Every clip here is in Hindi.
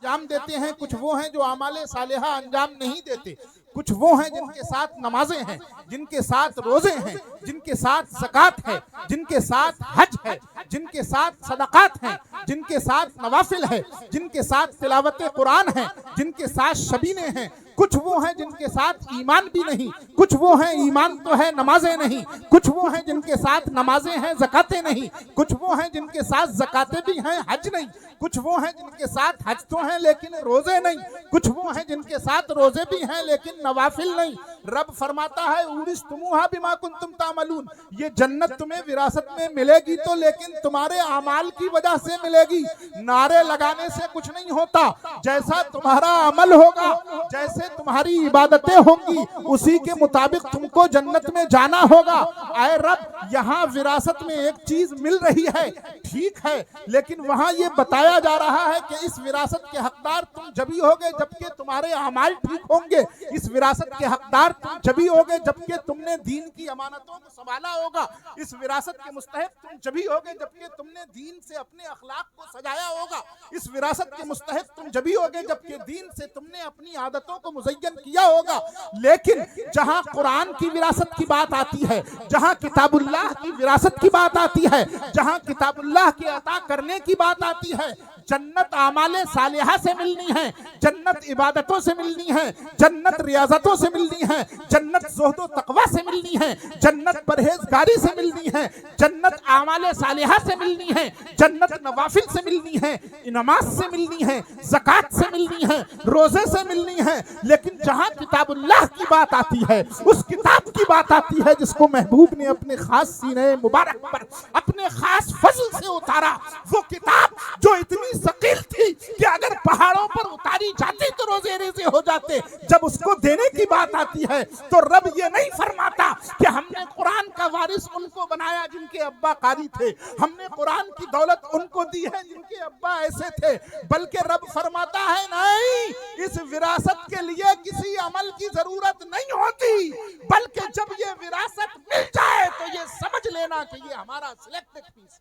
अंजाम देते हैं, कुछ वो हैं जो आमाले सालेहा अंजाम नहीं देते। कुछ वो हैं जिनके साथ नमाजें हैं, जिनके साथ रोजे हैं, जिनके साथ ज़कात है, जिनके साथ हज है, जिनके साथ सदकात हैं, जिनके साथ नवाफिल है, जिनके साथ तिलावत कुरान है, जिनके साथ शबीने हैं। कुछ वो हैं जिनके साथ ईमान भी नहीं, कुछ वो हैं ईमान तो है नमाजें नहीं, कुछ वो हैं जिनके साथ नमाजें हैं ज़कातें नहीं, कुछ वो हैं जिनके साथ ज़कातें भी हैं हज नहीं, कुछ वो हैं जिनके साथ हज तो हैं लेकिन रोजे नहीं, कुछ वो हैं जिनके साथ रोजे भी हैं लेकिन नवाफिल नहीं। रब फरमाता है उरिस्तमुहा बिमा कुंतुम तामलून, ये जन्नत तुम्हें विरासत में मिलेगी तो लेकिन तुम्हारे अमाल की वजह से मिलेगी। नारे लगाने से कुछ नहीं होता, जैसा तुम्हारा अमल होगा, जैसे तुम्हारी इबादतें होंगी, उसी के मुताबिक तुमको जन्नत में जाना होगा। आए रब, यहाँ विरासत में एक चीज मिल रही है, ठीक है, लेकिन वहां ये बताया जा रहा है कि इस विरासत के हकदार तुम जभी होगे जबकि तुम्हारे अमाल ठीक होंगे। इस विरासत के हकदार तुम जभी होगे जबकि तुमने दीन की अमानतों को संभाला होगा। इस विरासत के मुस्तहिक तुम जभी होगे जबकि तुमने दीन से अपने अखलाक को सजाया होगा। इस विरासत के मुस्तहिक तुम जभी होगे जबकि दीन से तुमने अपनी आदतों को मुज़य्यन किया होगा। लेकिन जहां कुरान की विरासत की बात आती है, जहां किताबुल्लाह की विरासत की बात आती है, जहां किताबुल्लाह के अता करने की बात आती है, जन्नत आमाले सालिहा से मिलनी है, जन्नत इबादतों से मिलनी है, जन्नत रियाजतों से मिलनी है, जन्नत ज़ुहद तक़वा से मिलनी है, जन्नत परहेजगारी से मिलनी है, जन्नत आमाले सालिहा से मिलनी है, जन्नत नवाफिल से मिलनी है, नमाज से मिलनी है, ज़कात से मिलनी है, रोजे से मिलनी है। लेकिन जहां किताबुल्लाह की बात आती है, उस किताब की बात आती है जिसको महबूब ने अपने खास सीने मुबारक पर अपने खास फजल से उतारा, वो किताब जो इतनी सकील थी कि अगर पहाड़ों पर उतारी जाती तो रोजे रेजे हो जाते, जब उसको देने की बात आती है तो रब ये नहीं फरमाता कि हमने कुरान का वारिस उनको बनाया जिनके अब्बा कारी थे, हमने कुरान की दौलत उनको दी है जिनके अब्बा ऐसे थे, बल्कि रब फरमाता है नहीं, इस विरासत के लिए किसी अमल की जरूरत नहीं होती, बल्कि जब ये विरासत मिल जाए तो ये समझ लेना कि ये हमारा सिलेक्टेड पीस,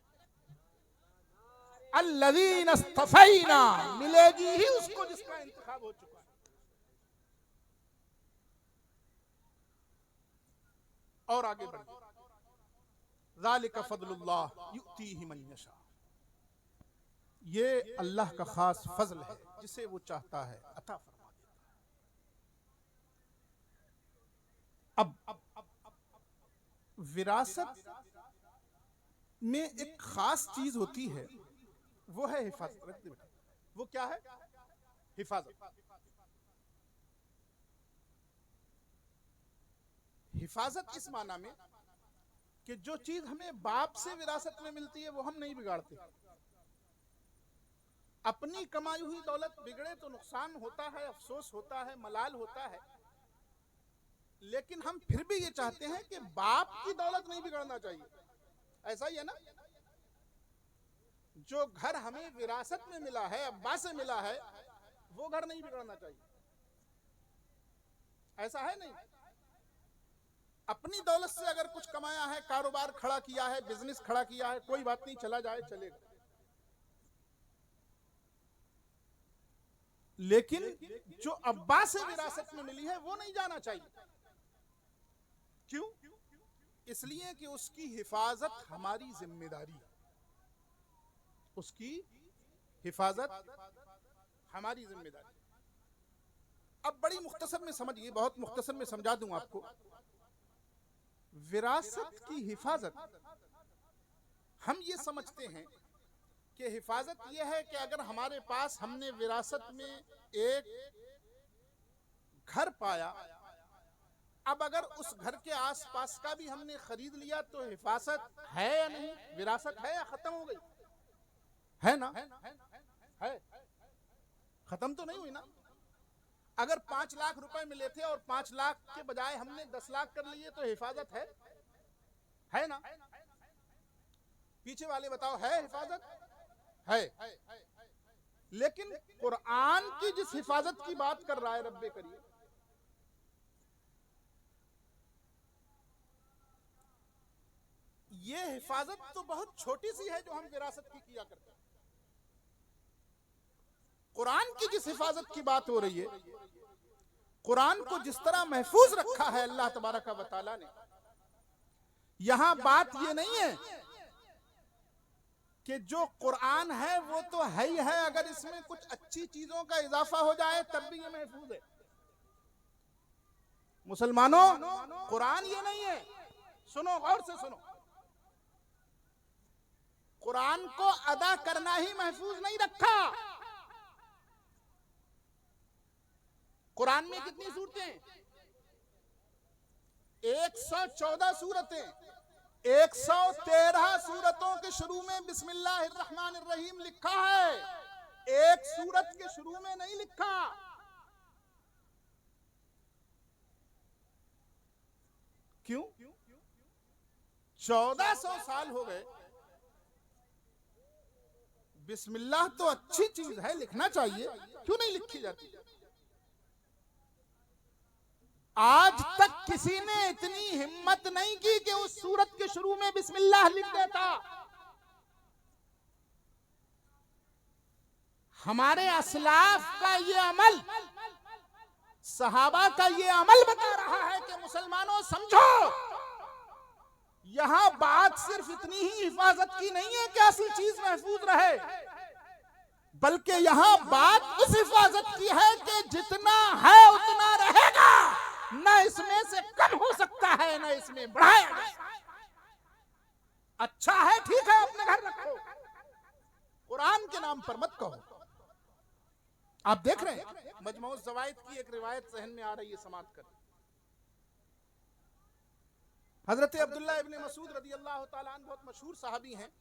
अल्लज़ीना इस्तफ़ैना, मिलेगी ही उसको जिसका इंतखाब हो चुका है। और आगे बढ़िए, ज़ालिका फ़ज़लुल्लाह युतीही मन यशा, ये अल्लाह का खास फजल है, जिसे वो चाहता है अता फरमा देता है। अब विरासत में एक खास चीज होती है, वो है हिफाजत। वो क्या है? हिफाजत। हिफाजत इस माना में कि जो चीज हमें बाप से विरासत में मिलती है वो हम नहीं बिगाड़ते। अपनी कमाई हुई दौलत बिगड़े तो नुकसान होता है, अफसोस होता है, मलाल होता है, लेकिन हम फिर भी ये चाहते हैं कि बाप की दौलत नहीं बिगड़ना चाहिए। ऐसा ही है ना? जो घर हमें विरासत में मिला है, अब्बा से मिला है, वो घर नहीं बिगड़ना चाहिए। ऐसा है नहीं? अपनी दौलत से अगर कुछ कमाया है, कारोबार खड़ा किया है, बिजनेस खड़ा किया है, कोई बात नहीं, चला जाए चलेगा। लेकिन जो अब्बा से विरासत में मिली है वो नहीं जाना चाहिए। क्यों? इसलिए कि उसकी हिफाजत हमारी जिम्मेदारी है। उसकी हिफाजत हमारी जिम्मेदारी। अब बड़ी मुख्तसर में समझिए, बहुत मुख्तसर में समझा दूं आपको। विरासत की हिफाजत हम ये समझते हैं कि हिफाजत यह है कि अगर हमारे पास हमने विरासत में एक घर पाया, अब अगर उस घर के आसपास का भी हमने खरीद लिया तो हिफाजत है या नहीं? विरासत है या खत्म हो गई? है ना? है। खत्म तो नहीं हुई ना? अगर 5 लाख रुपए मिले थे और 5 लाख के बजाय हमने 10 लाख कर लिए तो हिफाजत है ना? पीछे वाले बताओ, है हिफाजत? है। लेकिन कुरान की जिस हिफाजत की बात कर रहा है रब्बे करीम, ये हिफाजत तो बहुत छोटी सी है जो हम विरासत की किया करते हैं। कुरान की जिस हिफाजत की बात हो रही है, कुरान को जिस तरह महफूज रखा है अल्लाह तबारक व तआला ने, यहां बात ये नहीं है कि जो कुरान है वो तो है ही है, अगर इसमें कुछ अच्छी चीजों का इजाफा हो जाए तब भी ये महफूज है। मुसलमानों, कुरान ये नहीं है, सुनो गौर से सुनो, कुरान को अदा करना ही महफूज नहीं रखा। कुरान में कितनी सूरतें? 114 सूरतें। 113 सूरतों के शुरू में बिस्मिल्लाहिर्रहमानिर्रहीम लिखा है, एक सूरत के शुरू में नहीं लिखा। क्यों? 1400 साल हो गए। बिस्मिल्लाह तो अच्छी चीज है, लिखना चाहिए, क्यों नहीं लिखी जाती? आज तक किसी ने इतनी हिम्मत नहीं की कि उस सूरत के शुरू में बिस्मिल्लाह लिख देता। हमारे असलाफ का ये अमल, सहाबा का ये अमल बता रहा है कि मुसलमानों समझो, यहां बात सिर्फ इतनी ही हिफाजत की नहीं है कि असली चीज महफूज रहे, बल्कि यहां बात उस हिफाजत की है कि जितना है उतना रहेगा, न इसमें से कम हो सकता है न इसमें बढ़ाया जा सकता है। अच्छा है, ठीक है, अपने घर रखो, कुरान के नाम पर मत कहो। आप देख रहे हैं मजमू ज़वाइद की एक रिवायत ज़हन में आ रही है, समाप्त कर। हजरत अब्दुल्लाह इब्ने मसूद रदियल्लाहु ताला अन्हु बहुत मशहूर सहाबी हैं।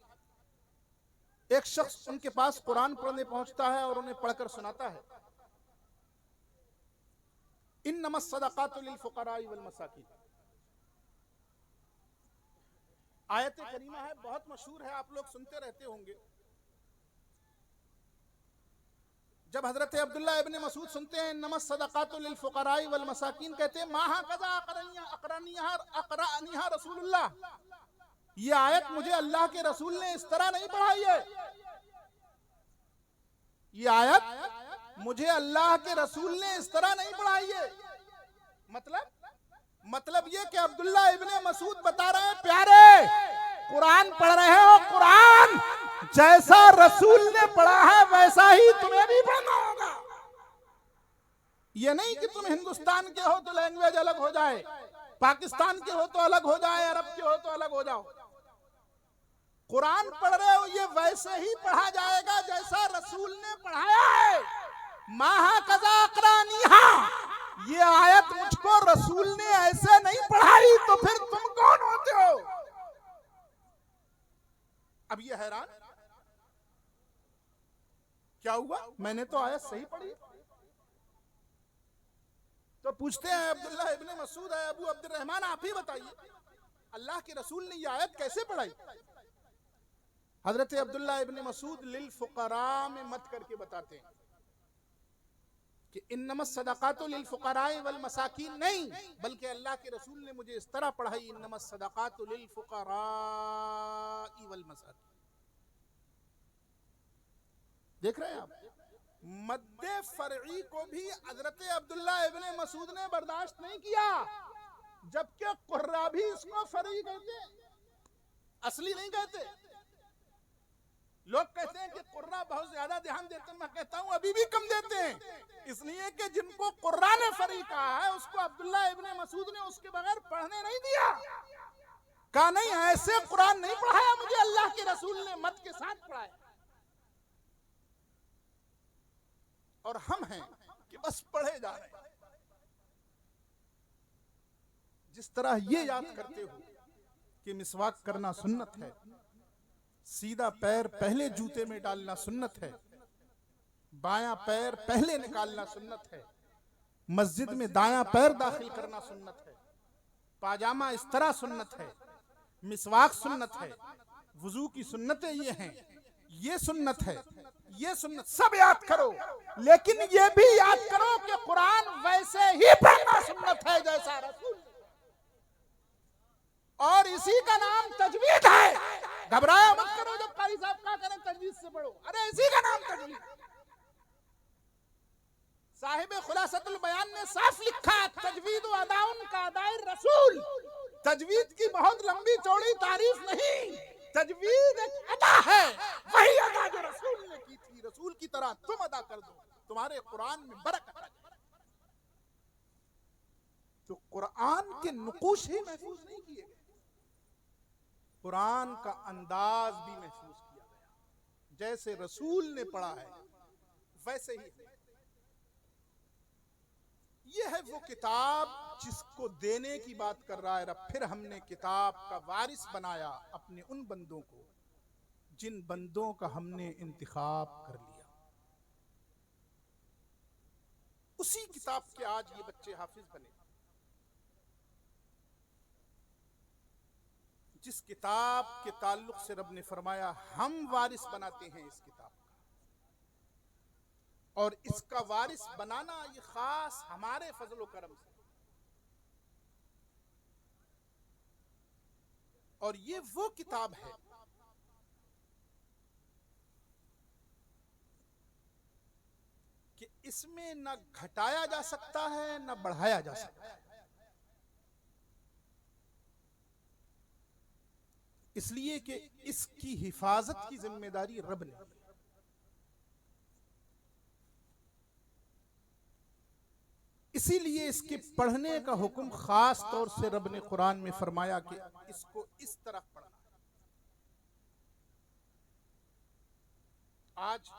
एक शख्स उनके पास कुरान पढ़ने पहुंचता है और उन्हें पढ़कर सुनाता है, इन्नमस सदक़ातु लिल फुक़राई वल मसाकीन। आयत करीमा है, बहुत मशहूर है, आप लोग सुनते रहते होंगे। जब हजरत अब्दुल्लाह इब्ने मसूद सुनते हैं इन्नमस सदक़ातु लिल फुक़राई वल मसाकीन, कहते हैं माहा कज़ा अक़रानिहा रसूलुल्लाह, ये आयत मुझे अल्लाह के रसूल ने इस तरह नहीं पढ़ाई है। ये आयत मुझे अल्लाह के रसूल ने इस तरह नहीं पढ़ाई है। मतलब ये कि अब्दुल्लाह इब्ने मसूद बता रहे हैं, प्यारे कुरान पढ़ रहे हो, कुरान जैसा रसूल ने पढ़ा है वैसा ही तुम्हें भी पढ़ना होगा। ये नहीं कि तुम हिंदुस्तान के हो तो लैंग्वेज अलग हो जाए, पाकिस्तान के हो तो अलग हो जाए, अरब के हो तो अलग हो जाओ। कुरान पढ़ रहे हो, ये वैसे ही पढ़ा जाएगा जैसा रसूल ने पढ़ाया है। माहा कज़ा अक़रानिहा, ये आयत मुझको रसूल ने ऐसे नहीं पढ़ाई, तो फिर तुम कौन होते हो? अब ये हैरान, क्या हुआ, मैंने तो आयत सही पढ़ी। तो पूछते हैं अब्दुल्लाह इब्ने मसूद है, अबू अब्दुर्रहमान आप ही बताइए, अल्लाह के रसूल ने ये आयत कैसे पढ़ाई? हजरत अब्दुल्लाह इब्ने मसूद लिल फुक़रा में मत करके बताते हैं कि इन्नमस सदक़ातु लिल फुक़राई वल मसाकीन नहीं, बल्कि अल्लाह के रसूल ने मुझे इस तरह पढ़ाई, इन्नमस सदक़ातु लिल फुक़राई वल मसाकीन। देख रहे हैं आप, मद्दे फरई को भी हजरत अब्दुल्लाह इब्ने मसूद ने बर्दाश्त नहीं किया, जबकि कुर्रा भी इसको फरई कहते, असली नहीं कहते। लोग कहते हैं कि कुर्रा बहुत ज्यादा ध्यान देते हैं, मैं कहता हूं अभी भी कम देते हैं, इसलिए कि जिनको कुर्रा ने फरी कहा है उसको अब्दुल्लाह इब्ने मसूद ने उसके बगैर पढ़ने नहीं दिया। कहा नहीं, ऐसे कुरान नहीं पढ़ाया मुझे अल्लाह के रसूल ने, मत के साथ पढ़ाया। और हम हैं कि बस पढ़े जा रहे हैं। जिस तरह ये याद करते हो कि मिसवाक करना सुन्नत है, सीधा पैर पहले जूते में डालना सुन्नत है, बायां पैर पहले निकालना सुन्नत है, मस्जिद में दायां पैर दाखिल करना सुन्नत है, पाजामा इस तरह सुन्नत है, मिसवाक सुन्नत है, वुजू की सुन्नतें ये हैं, ये सुन्नत है, ये सुन्नत सब याद करो, लेकिन ये भी याद करो कि कुरान वैसे ही पढ़ना सुन्नत है जैसा रसूल, और इसी का नाम तजवीद है। घबराया मत करो जब कारी साहब क्या करें तजवीद से पढ़ो, अरे इसी का नाम तजवीद। साहिब खुलासतुल बयान ने साफ लिखा, तजवीद व अदाउन का अदाए रसूल। तजवीद की बहुत लंबी चौड़ी तारीफ नहीं, तजवीद एक अदा है, वही अदा जो रसूल ने की थी। रसूल की तरह तुम अदा कर दो, तुम्हारे कुरान में बरकत है। तो कुरान के नुकूश ही महफूज नहीं किए गए, कुरान का अंदाज भी महफूज किया गया। जैसे रसूल ने पढ़ा है वैसे ही। यह है वो किताब जिसको देने की बात कर रहा है रब। फिर हमने किताब का वारिस बनाया अपने उन बंदों को जिन बंदों का हमने इंतखाब कर लिया। उसी किताब के आज ये बच्चे हाफिज बने, जिस किताब के ताल्लुक से रब ने फरमाया हम वारिस बनाते हैं इस किताब का, और इसका वारिस बनाना ये खास हमारे फजलो करम से। और ये वो किताब है कि इसमें न घटाया जा सकता है न बढ़ाया जा सकता है। इसलिए कि इसकी हिफाजत की जिम्मेदारी रब ने। इसीलिए इसके पढ़ने का हुक्म खास तौर से रब ने कुरान में फरमाया कि इसको इस तरह पढ़ना। आज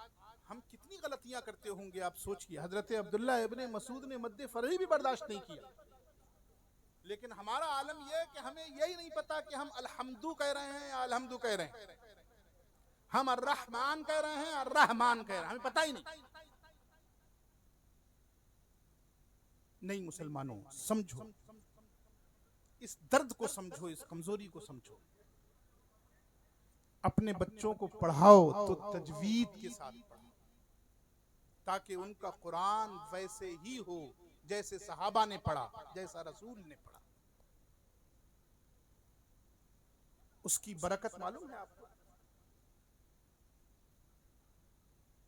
हम कितनी गलतियां करते होंगे आप सोचिए। हजरत अब्दुल्ला इब्ने मसूद ने मद्दे फरही भी बर्दाश्त नहीं किया, लेकिन हमारा आलम यह है कि हमें यही नहीं पता कि हम अल्हम्दु कह रहे हैं या अलहम्दु कह रहे हैं, हम अर्रहमान कह रहे हैं अर्रहमान कह रहे हैं, हमें पता ही नहीं। नहीं मुसलमानों, समझो इस दर्द को, समझो इस कमजोरी को समझो। अपने बच्चों को पढ़ाओ तो तजवीद के साथ पढ़ाओ, ताकि उनका कुरान वैसे ही हो जैसे सहाबा ने पढ़ा, जैसा रसूल ने पढ़ा। उसकी बरकत मालूम है आपको?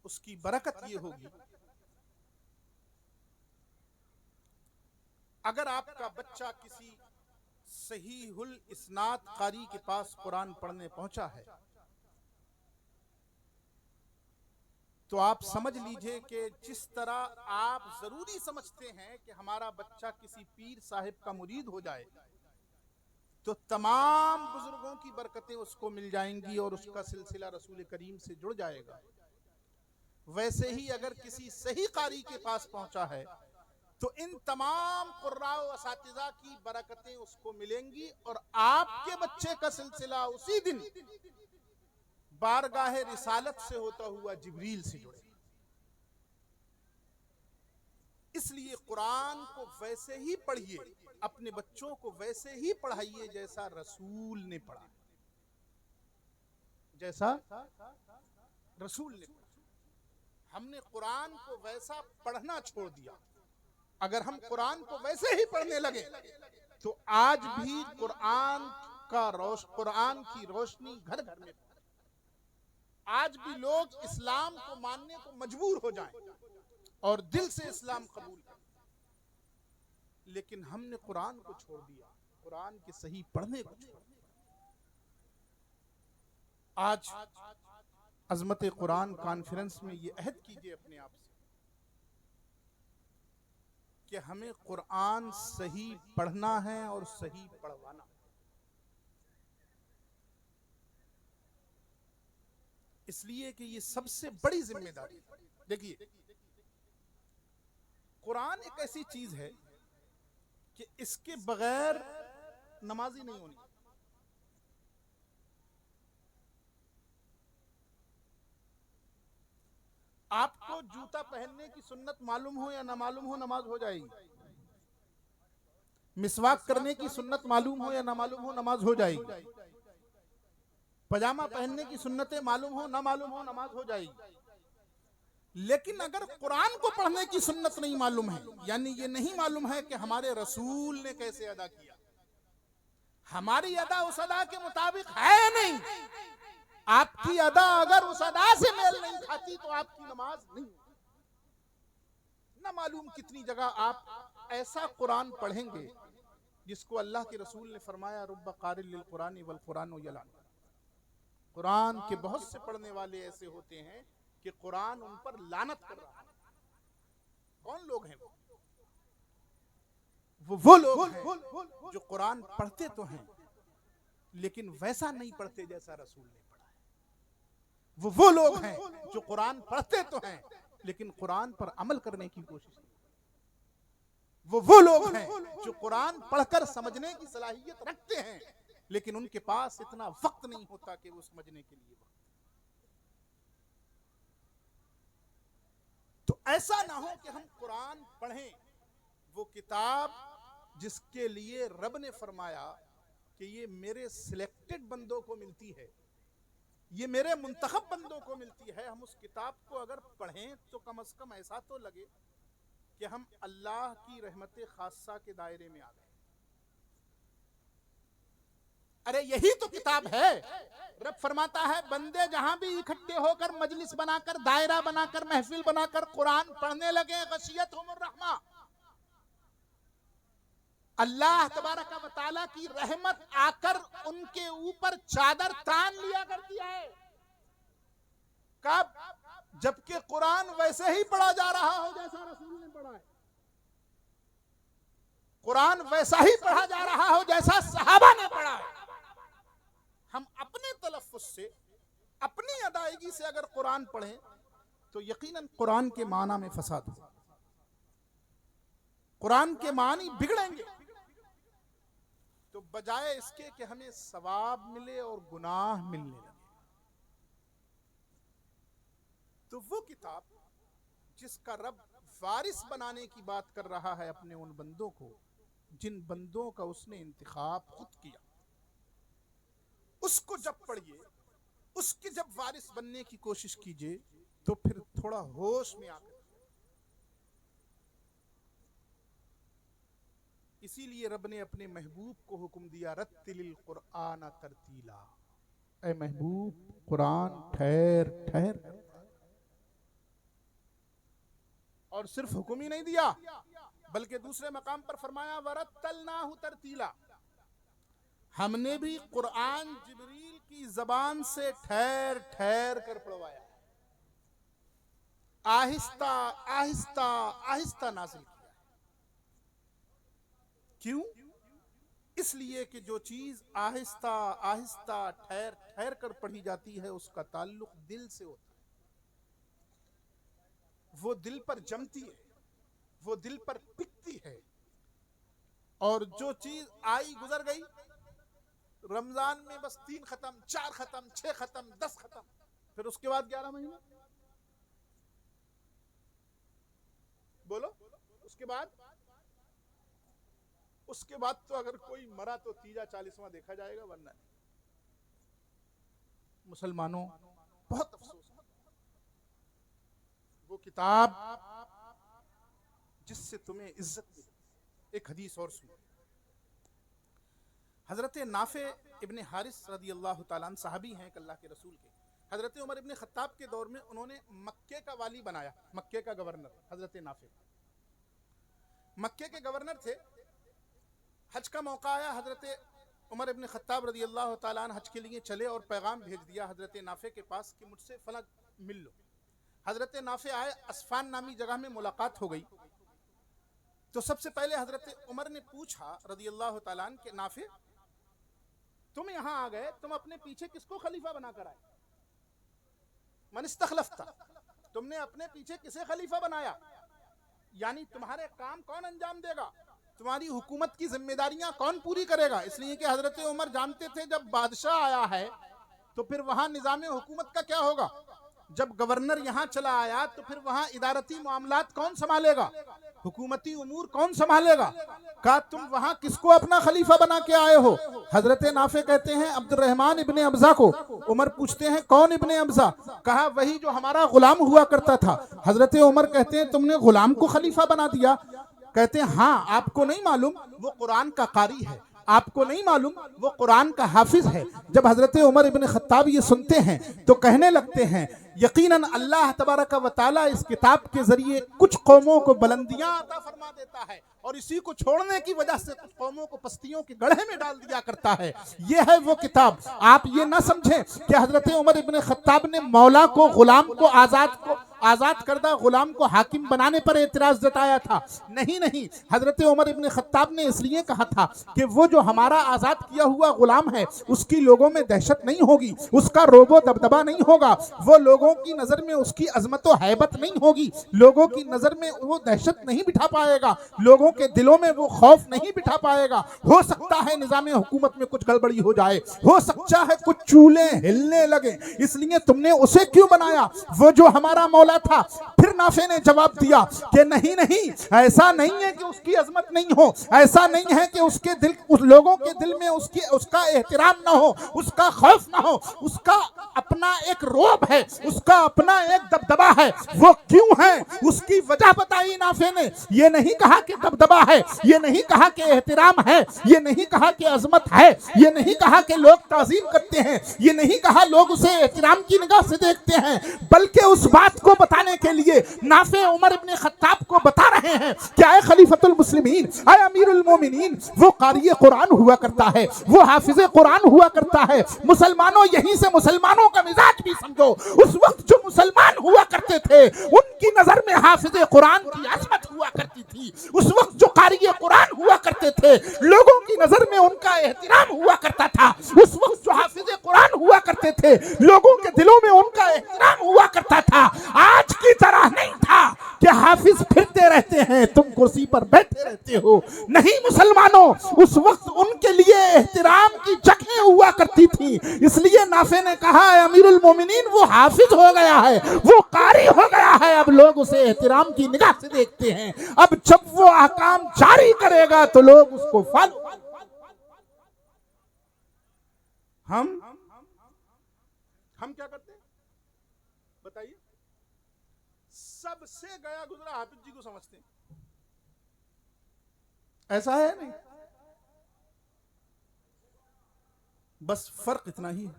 उसकी बरकत ये होगी, अगर आपका बच्चा किसी सहीहुल इस्नाद कारी के पास कुरान पढ़ने पहुंचा है तो आप समझ लीजिए कि जिस तरह आप जरूरी समझते हैं कि हमारा बच्चा किसी पीर साहिब का मुरीद हो जाए तो तमाम बुजुर्गों की बरकतें उसको मिल जाएंगी और उसका सिलसिला रसूल करीम से जुड़ जाएगा, वैसे ही अगर किसी सही कारी के पास पहुंचा है तो इन तमाम कुर्राओ असातिज़ा की बरकतें उसको मिलेंगी और आपके बच्चे का सिलसिला उसी दिन बारगाह रिसालत से होता हुआ जिब्रील से जुड़े। इसलिए कुरान को वैसे ही पढ़िए, अपने बच्चों को वैसे ही पढ़ाइए जैसा रसूल ने पढ़ा, जैसा रसूल ने पढ़ा। हमने कुरान को वैसा पढ़ना छोड़ दिया। अगर हम कुरान को वैसे ही पढ़ने लगे तो आज भी कुरान की रोशनी घर घर में, आज भी लोग इस्लाम को मानने को मजबूर हो जाएं और दिल से इस्लाम कबूल करें, लेकिन हमने कुरान को छोड़ दिया, कुरान के सही पढ़ने को छोड़ दिया। आज अजमत कुरान कॉन्फ्रेंस में ये अहद कीजिए अपने आप से कि हमें कुरान सही पढ़ना है और सही पढ़वाना। इसलिए कि ये सबसे बड़ी जिम्मेदारी। देखिए, कुरान एक ऐसी चीज है कि इसके बगैर नमाजी नहीं होनी। आपको जूता पहनने की सुन्नत मालूम हो या ना मालूम हो, नमाज हो जाएगी। मिसवाक करने की सुन्नत मालूम हो या ना मालूम हो, नमाज हो जाएगी। पजामा पहनने की सुन्नतें मालूम हो ना मालूम हो, नमाज हो जाएगी। लेकिन अगर कुरान को पढ़ने की सुन्नत नहीं मालूम है, यानी ये नहीं मालूम है कि हमारे रसूल ने कैसे अदा किया, हमारी अदा उस अदा के मुताबिक है नहीं, आपकी अदा अगर उस अदा से मेल नहीं खाती तो आपकी नमाज नहीं। न मालूम कितनी जगह आप ऐसा कुरान पढ़ेंगे जिसको अल्लाह के रसूल ने फरमाया रुब्बा क़ारिल लिल कुरानी वल कुरानु यलान। कुरान के बहुत से पढ़ने वाले ऐसे होते हैं कि कुरान उन पर लानत कर रहा है। कौन लोग हैं वो लोग हैं जो कुरान पढ़ते तो हैं लेकिन वैसा नहीं पढ़ते जैसा रसूल ने पढ़ा है। वो लोग हैं जो कुरान पढ़ते तो हैं लेकिन कुरान पर अमल करने की कोशिश नहीं। वो लोग हैं जो कुरान पढ़कर समझने की सलाहियत रखते हैं लेकिन उनके पास इतना वक्त नहीं होता कि वो समझने के लिए वक्त। तो ऐसा ना हो कि हम कुरान पढ़ें, वो किताब जिसके लिए रब ने फरमाया कि ये मेरे सिलेक्टेड बंदों को मिलती है, ये मेरे मुंतखब बंदों को मिलती है, हम उस किताब को अगर पढ़ें तो कम से कम ऐसा तो लगे कि हम अल्लाह की रहमत खासा के दायरे में आ गए। अरे यही तो किताब है। रब फरमाता है बंदे जहां भी इकट्ठे होकर मजलिस बनाकर दायरा बनाकर महफिल बनाकर कुरान पढ़ने लगे, गशियतहुमुर रहमा, अल्लाह तबारक व तआला की रहमत आकर उनके ऊपर चादर तान लिया करती है। कब? जबकि कुरान वैसे ही पढ़ा जा रहा हो जैसा रसूल ने पढ़ा है, कुरान वैसा ही पढ़ा जा रहा हो जैसा सहाबा ने पढ़ा है। हम अपने तलफ्फुज से अपनी अदायगी से अगर कुरान पढ़ें तो यकीनन कुरान के माना में फसाद हो, कुरान के मानी बिगड़ेंगे। तो बजाय इसके कि हमें सवाब मिले और गुनाह मिलने लगे, तो वो किताब जिसका रब वारिस बनाने की बात कर रहा है अपने उन बंदों को जिन बंदों का उसने इंतखाब खुद किया, उसको जब पढ़िए, उसके जब वारिस बनने की कोशिश कीजिए तो फिर थोड़ा होश में आकर। इसीलिए रब ने अपने महबूब को हुक्म दिया रत्तिलिल कुरआन तरतीला, ऐ महबूब कुरान ठहर ठहर। और सिर्फ हुक्म ही नहीं दिया बल्कि दूसरे मकाम पर फरमाया वरत्तलनाहु तरतीला, हमने भी कुरान जिब्रील की जबान से ठहर ठहर कर पढ़वाया, आहिस्ता आहिस्ता आहिस्ता नाज़िल किया। क्यों? इसलिए कि जो चीज आहिस्ता आहिस्ता ठहर ठहर कर पढ़ी जाती है उसका ताल्लुक दिल से होता है, वो दिल पर जमती है, वो दिल पर टिकती है। और जो चीज आई गुजर गई, रमजान में बस 3 खत्म, 4 खत्म, 6 खत्म, 10 खत्म, फिर उसके बाद 11 महीने, बोलो उसके बाद तो अगर कोई मरा तो 30-40वां देखा जाएगा, वरना नहीं। मुसलमानों बहुत अफसोस, वो किताब जिससे तुम्हें इज्जत मिली। एक हदीस और सुनो, हजरत नाफे इब्ने हारिस रदी अल्लाह ताला अन्हु सहाबी हैं अल्लाह के रसूल के। हजरत उमर इब्ने खत्ताब के दौर में उन्होंने मक्के का वाली बनाया, मक्के का गवर्नर हजरत नाफे मक्के के गवर्नर थे। हज का मौका आया, हजरत उमर इब्ने खत्ताब रदी अल्लाह ताला अन्हु हज के लिए चले और पैगाम भेज दिया हजरत नाफे के पास कि मुझसे फला मिल लो। हजरत नाफे आए, अस्फान नामी जगह में मुलाकात हो गई। तो सबसे पहले हजरत उमर ने पूछा रदी अल्लाह ताला अन्हु के नाफे तुम यहां आ गए, तुम अपने पीछे किसको खलीफा बनाकर आए? मन इस्तखलफ्ता, तुमने अपने पीछे किसे खलीफा बनाया? यानी तुम्हारे काम कौन अंजाम देगा, तुम्हारी हुकूमत की जिम्मेदारियां कौन पूरी करेगा? इसलिए कि हजरत उमर जानते थे जब बादशाह आया है तो फिर वहां निजाम हुकूमत का क्या होगा। जब गवर्नर यहाँ चला आया तो फिर वहां इदारती मामलात कौन संभालेगा, हुकूमती उमूर कौन संभालेगा? कहा तुम वहां किसको अपना खलीफा बना के आए हो? हजरत नाफे कहते हैं अब्दुर्रहमान इब्ने अब्जा को। उमर पूछते हैं कौन इब्ने अब्जा? कहा वही जो हमारा गुलाम हुआ करता था। हजरत उमर कहते हैं तुमने गुलाम को खलीफा बना दिया? कहते हैं हाँ, आपको नहीं मालूम वो कुरान का कारी है, आपको नहीं मालूम वो कुरान का हाफिज है। जब हजरत उमर इब्ने खत्ताब ये सुनते हैं तो कहने लगते हैं यकीनन अल्लाह तबारक व तआला इस किताब के जरिए कुछ कौमों को बुलंदियां अता फरमा देता है और इसी को छोड़ने की वजह से कुछ कौमों को पस्तियों के गड्ढे में डाल दिया करता है। ये है वो किताब। आप ये ना समझें कि हजरत उमर इब्न खत्ताब ने मौला को, गुलाम को, आजाद करदा गुलाम को हाकिम बनाने पर एतराज जताया था। नहीं नहीं, हजरत उमर इब्न खत्ताब ने इसलिए कहा था कि वो जो हमारा आजाद किया हुआ गुलाम है उसकी लोगों में दहशत नहीं होगी, उसका रोबो दबदबा नहीं होगा, वो लोगों की नजर में उसकी अजमत और हैबत नहीं होगी, लोगों की नजर में वो दहशत नहीं बिठा पाएगा, लोगों के दिलों में वो खौफ नहीं बिठा पाएगा। हो सकता है निजाम हुकूमत में कुछ गड़बड़ी हो जाए, हो सकता है कुछ चूल्हे हिलने लगे, इसलिए तुमने उसे क्यों बनाया, वो जो हमारा मौला था। फिर नाफे ने जवाब दिया कि नहीं नहीं, ऐसा नहीं है कि उसकी अजमत नहीं हो, ऐसा नहीं है कि उसके दिल, उस लोगों के दिल में उसका एहतराम ना हो, उसका खौफ ना हो, उसका अपना एक रोब है, उसका अपना एक दबदबा है। वो क्यों है उसकी वजह बताई नाफे ने। ये नहीं कहा कि दबदबा है, ये नहीं कहा कि एहतराम है, ये नहीं कहा कि अजमत है, ये नहीं कहा कि लोग ताजीम करते हैं, ये नहीं कहा लोग उसे एहतराम की निगाह से देखते हैं, बल्कि उस बात को बताने के लिए नाफे उमर इब्न खत्ताब को बता रहे हैं कि आए खलीफतुल मुस्लिमीन, आए अमीरुल मोमिनीन, वो कारी कुरान हुआ करता है, वो हाफिज कुरान हुआ करता है। मुसलमानों, यहीं से मुसलमानों का मिजाज भी समझो। उस वक्त जो मुसलमान हुआ करते थे उनकी नजर में हाफिज कुरान की अजमत हुआ करती थी। उस वक्त जो कारी कुरान हुआ करते थे लोगों की नजर में उनका एहतराम हुआ करता था। उस वक्त जो हाफिज कुरान हुआ करते थे लोगों के दिलों में उनका एहतराम हुआ करता था। आज की तरह नहीं था कि हाफिज फिरते रहते हैं, तुम कुर्सी पर बैठे रहते हो। नहीं मुसलमानों, उस वक्त उनके लिए एहतराम की जगह हुआ करती थी। इसलिए नाफे ने कहा अमीरुल मोमिनीन वो हाफिज हो गया है, वो कारी हो गया है, अब लोग उसे एहतराम की निगाह से देखते हैं। अब जब वो अहकाम जारी करेगा तो लोग उसको फॉलो। हम क्या करते हैं बताइए? सबसे गया गुजरा हाफिज जी को समझते हैं। ऐसा है नहीं, बस फर्क इतना ही है,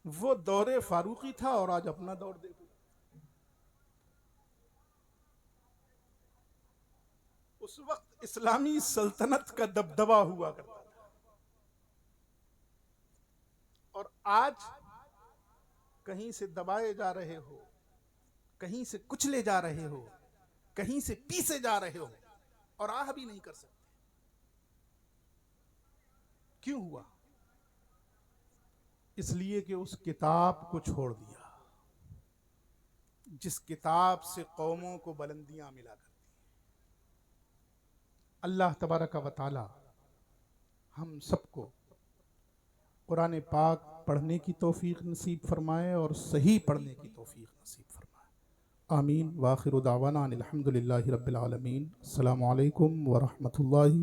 वो दौरे फारूकी था और आज अपना दौर देखो। उस वक्त इस्लामी सल्तनत का दबदबा हुआ करता था और आज कहीं से दबाए जा रहे हो, कहीं से कुचले जा रहे हो, कहीं से पीसे जा रहे हो और आह भी नहीं कर सकते। क्यों हुआ? इसलिए कि उस किताब को छोड़ दिया जिस किताब से कौमों को बुलंदियां मिला करती। अल्लाह तबारक व तआला हम सबको कुरान पाक पढ़ने की तौफीक नसीब फरमाए और सही पढ़ने की तौफीक नसीब फरमाए। आमीन। व आखिरु दावाना अनिल हम्दुलिल्लाहि रब्बिल आलमीन। अस्सलामु अलैकुम व रहमतुल्लाहि